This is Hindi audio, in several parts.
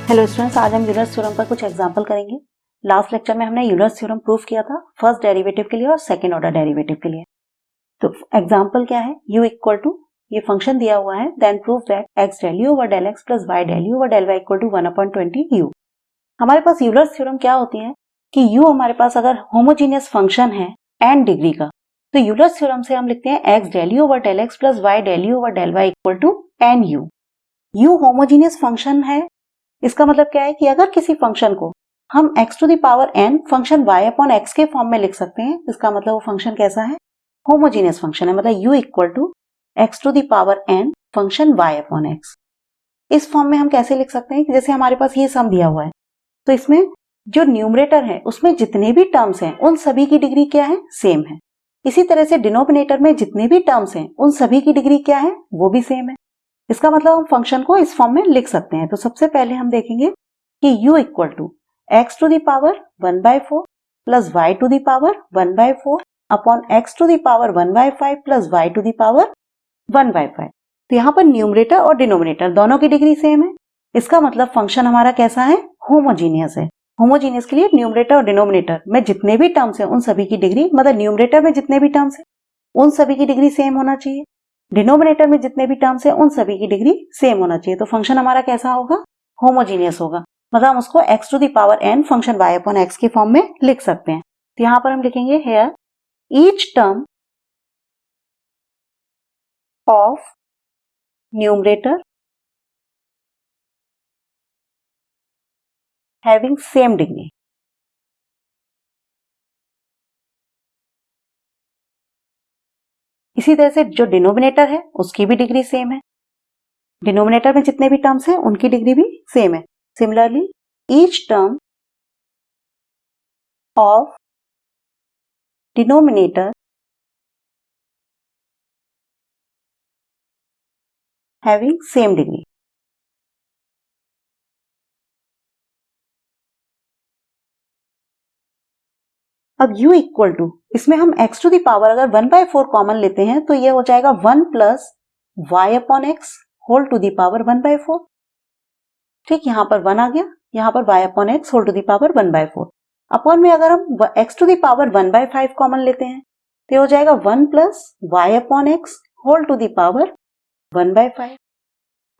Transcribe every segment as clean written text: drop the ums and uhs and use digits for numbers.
हेलो स्टूडेंट्स, आज हम यूलर्स थ्योरम पर कुछ एग्जांपल करेंगे। लास्ट लेक्चर में हमने यूलर्स थ्योरम प्रूफ किया था फर्स्ट डेरिवेटिव के लिए और सेकंड ऑर्डर डेरिवेटिव के लिए। तो एग्जांपल क्या है, u इक्वल टू ये फंक्शन दिया हुआ है, then prove that x del u over del x plus y del u over del y equal to 1/20 u। हमारे पास यूलर्स थ्योरम क्या होती है कि u हमारे पास अगर होमोजीनियस फंक्शन है n डिग्री का, तो यूलर्स थ्योरम से हम लिखते हैं x del u over del x plus y del u over del y equal to n u। u homogeneous function है, इसका मतलब क्या है कि अगर किसी फंक्शन को हम x to the power n function y upon x के फॉर्म में लिख सकते हैं, इसका मतलब वो फंक्शन कैसा है, होमोजीनियस फंक्शन है। मतलब u equal to x to the power n function y upon x। इस फॉर्म में हम कैसे लिख सकते हैं कि जैसे हमारे पास ये सम दिया हुआ है, तो इसमें जो न्यूमरेटर है उसमें जितने भी टर्म्स हैं उन सभी की डिग्री क्या है, सेम है। इसी तरह से डिनोमिनेटर में जितने भी टर्म्स हैं उन सभी की डिग्री क्या है, वो भी सेम है। इसका मतलब हम फंक्शन को इस फॉर्म में लिख सकते हैं। तो सबसे पहले हम देखेंगे कि u equal to x to the power 1/4 plus y to the power 1/4 upon x to the power 1/5 plus y to the power 1/5। तो यहाँ पर न्यूमरेटर और डिनोमिनेटर दोनों की डिग्री सेम है। इसका मतलब फंक्शन हमारा कैसा है, होमोजीनियस है। होमोजीनियस के लिए न्यूमरेटर और डिनोमिनेटर में जितने भी टर्म्स हैं उन सभी की डिग्री, मतलब न्यूमरेटर में जितने भी टर्म्स हैं उन सभी की डिग्री सेम होना चाहिए, डिनोमिनेटर में जितने भी टर्म्स हैं उन सभी की डिग्री सेम होना चाहिए। तो फंक्शन हमारा कैसा होगा, होमोजीनियस होगा। मतलब हम उसको x to the power n function y upon x के फॉर्म में लिख सकते हैं। तो यहां पर हम लिखेंगे here each term of numerator having same degree. इसी तरह से जो डिनोमिनेटर है उसकी भी डिग्री सेम है, डिनोमिनेटर में जितने भी टर्म्स हैं उनकी डिग्री भी सेम है। Similarly each term of denominator having same degree. अब u इक्वल टू, इसमें हम x टू द पावर अगर 1/4 कॉमन लेते हैं तो ये हो जाएगा 1 plus y upon x whole to the power 1/4। ठीक, यहां पर 1 आ गया, यहां पर y upon x whole to the power 1/4। Upon में अगर हम x to the power 1/5 common लेते हैं तो ये हो जाएगा 1 plus y upon x whole to the power 1/5।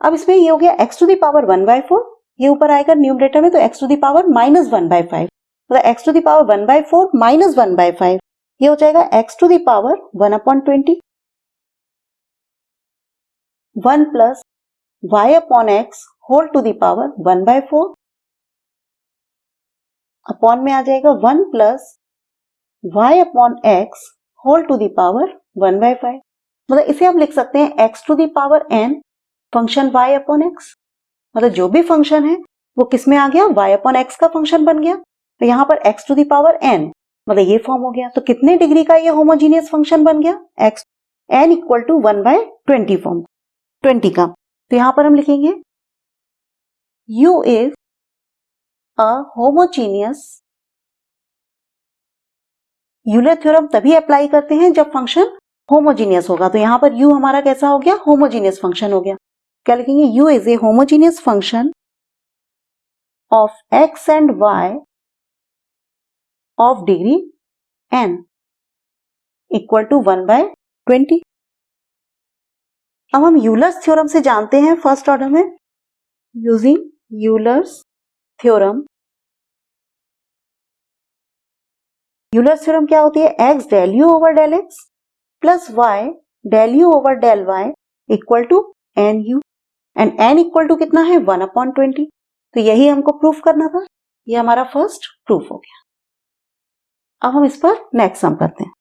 अब इसमें ये हो गया x टू द पावर 1/4, ये ऊपर आएगा न्यूमरेटर में, तो x to the power minus 1/5, मतलब x to the power 1/4 minus 1/5, ये हो जाएगा x to the power 1/20। 1 plus y upon x whole to the power 1/4 upon में आ जाएगा 1 plus y upon x whole to the power 1/5। मतलब इसे हम लिख सकते हैं x to the power n function y upon x. मतलब जो भी फंक्शन है वो किस में आ गया, y अपॉन एक्स का फंक्शन बन गया। तो यहां पर x to the power n, मतलब ये फॉर्म हो गया। तो कितने डिग्री का ये होमोजीनियस फंक्शन बन गया, x n equal to 1/20 form, 20 का। तो यहां पर हम लिखेंगे u is a homogeneous. Euler theorem तभी अप्लाई करते हैं जब फंक्शन होमोजीनियस होगा। तो यहां पर u हमारा कैसा हो गया, होमोजीनियस फंक्शन हो गया। क्या लिखेंगे, u is a homogeneous function of x and y of degree n equal to 1/20। अब हम यूलर्स थ्योरम से जानते हैं फर्स्ट ऑर्डर में, using Euler's theorem. Euler's theorem क्या होती है, x del u over del x plus y del u over del y equal to n u, and n equal to कितना है, 1/20। तो यही हमको प्रूफ करना था, ये हमारा फर्स्ट प्रूफ हो गया। अब हम इस पर नेक्स्ट सम करते हैं।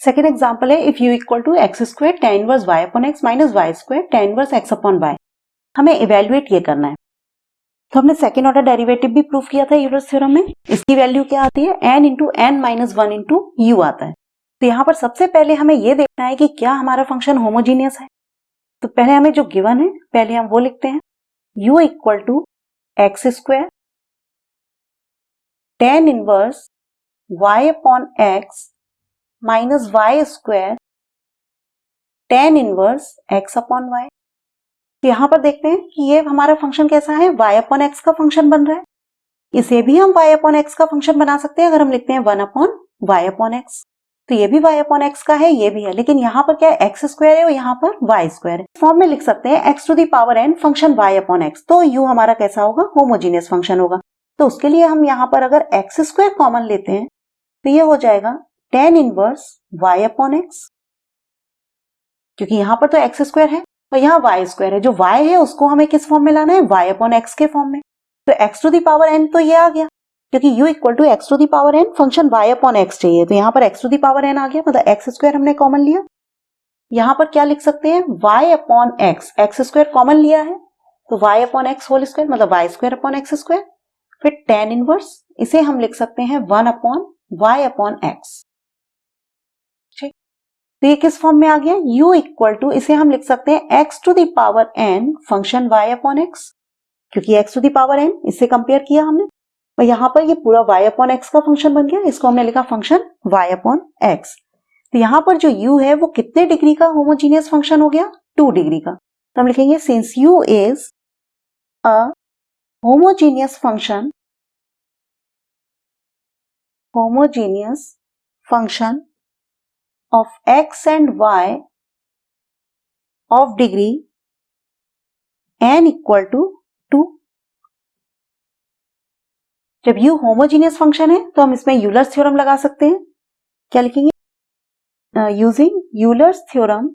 सेकेंड एग्जाम्पल है, if u equal to x square tan inverse y upon x minus y square tan inverse x upon y। हमें इवेल्युएट ये करना है। तो हमने सेकेंड ऑर्डर डेरिवेटिव भी प्रूफ किया था यूलर्स थ्योरम में। इसकी वैल्यू क्या आती है, n into n minus 1 into u आता है। तो यहाँ पर सबसे पहले हमें ये देखना है कि क्या हमारा फंक्शन होमोजीनियस है। तो पहले हमें जो गिवन है पहले हम वो लिखते हैं, u equal to x square tan inverse y upon x minus y square tan inverse x upon y। तो यहाँ पर देखते हैं कि ये हमारा फंक्शन कैसा है, y अपॉन एक्स का फंक्शन बन रहा है। इसे भी हम y अपॉन एक्स का फंक्शन बना सकते हैं अगर हम लिखते हैं 1 अपॉन y अपॉन एक्स। तो ये भी y अपॉन एक्स का है, ये भी है, लेकिन यहाँ पर क्या है, एक्स स्क्वायर है और यहाँ पर y स्क्वायर है। फॉर्म में लिख सकते हैं x to the power n function y upon x, तो u हमारा कैसा होगा, होमोजीनियस फंक्शन होगा। तो उसके लिए हम यहाँ पर अगर x स्क्वायर कॉमन लेते हैं तो ये हो जाएगा tan inverse y upon x, क्योंकि यहाँ पर तो एक्स स्क्वायर है और यहाँ y स्क्वायर है। जो y है उसको हमें किस फॉर्म में लाना है, y अपॉन एक्स के फॉर्म में। तो x to the power n तो ये आ गया, क्योंकि u equal to x to the power n function y upon x चाहिए, तो यहाँ पर x to the power n आ गया, मतलब एक्स स्क्वायर हमने कॉमन लिया। यहाँ पर क्या लिख सकते हैं, y upon x, x square common लिया है तो y upon x whole square, मतलब y square upon x square. फिर tan इनवर्स, इसे हम लिख सकते हैं 1 अपॉन y अपॉन एक्स। ठीक, तो ये किस फॉर्म में आ गया, u इक्वल टू, इसे हम लिख सकते हैं x to the power n function y upon x, क्योंकि x to the power n इससे कंपेयर किया हमने, और यहाँ पर ये पूरा y अपॉन एक्स का फंक्शन बन गया, इसको हमने लिखा फंक्शन y अपॉन एक्स। तो यहाँ पर जो u है वो कितने डिग्री का होमोजीनियस फंक्शन हो गया, 2 डिग्री का। तो हम लिखेंगे since u is a homogeneous function of x and y of degree n equal to 2। जब u होमोजीनियस फंक्शन है तो हम इसमें यूलर्स थ्योरम लगा सकते हैं। क्या लिखेंगे, using Euler's theorem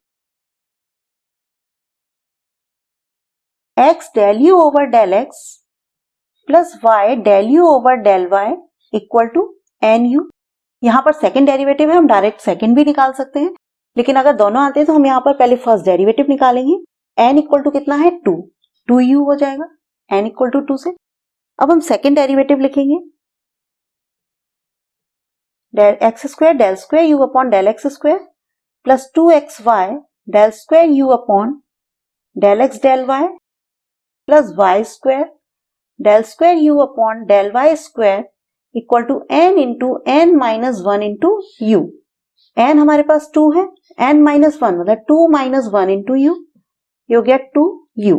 x del u over del x plus y del u over del y equal to nu। यहाँ पर सेकेंड डेरिवेटिव है, हम डायरेक्ट सेकेंड भी निकाल सकते हैं, लेकिन अगर दोनों आते हैं तो हम यहाँ पर पहले फर्स्ट डेरिवेटिव निकालेंगे। n इक्वल टू कितना है, 2u हो जाएगा n इक्वल टू 2 से। अब हम सेकेंड डेरिवेटिव लिखेंगे, x square del square u upon del x square plus 2xy del square u upon del x del y plus y square del square u upon del y square equal to n into n minus 1 into u। n हमारे पास 2 है, n माइनस 1 मतलब 2 माइनस 1 इंटू u, ये हो गया 2u।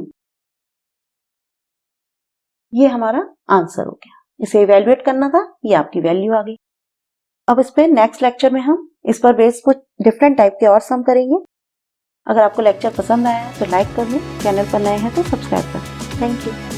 ये हमारा आंसर हो गया, इसे इवेल्युएट करना था, ये आपकी वैल्यू आ गई। अब इस पे नेक्स्ट लेक्चर में हम इस पर बेस कुछ डिफरेंट टाइप के और सम करेंगे। अगर आपको लेक्चर पसंद आया है तो लाइक कर लें, चैनल पर नए हैं तो सब्सक्राइब कर लें। Thank you.